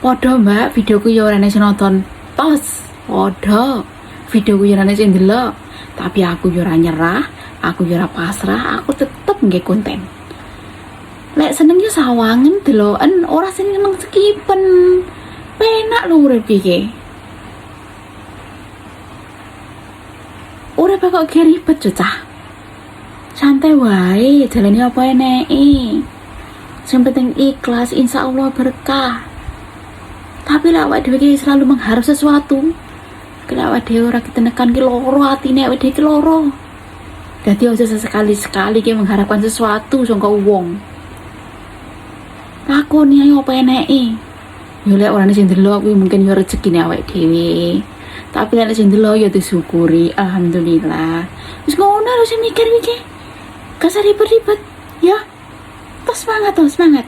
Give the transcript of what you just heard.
Padha Mbak, videoku ya ora sing nonton tos. Padha. Videoku ya ora sing ndelok. Tapi aku ya ora nyerah, aku ya ora pasrah, aku tetep nggih konten. Lek seneng ya sawangen deloken, ora seneng skipen. Penak lho urip iki. Urip kok ge ribet cah. Santai wae, jalani apa eneke. Sing penting ikhlas, insya Allah berkah. Tapi lah awake dhewe selalu mengharap sesuatu. Kena awake dhewe ora ditenekan ki loro atine awake dhewe ki loro. Dadi aja sekali-sekali ki mengharapkan sesuatu saka wong. Lakoni ayo apa eneke. Yo lek orane sing delok kuwi mungkin yo rezekine awake dhewe. Tapi lek sing delok yo disyukuri, alhamdulillah. Wis ngono lho sing mikir iki. Gak usah ribet-ribet, ya. Terus semangat, semangat.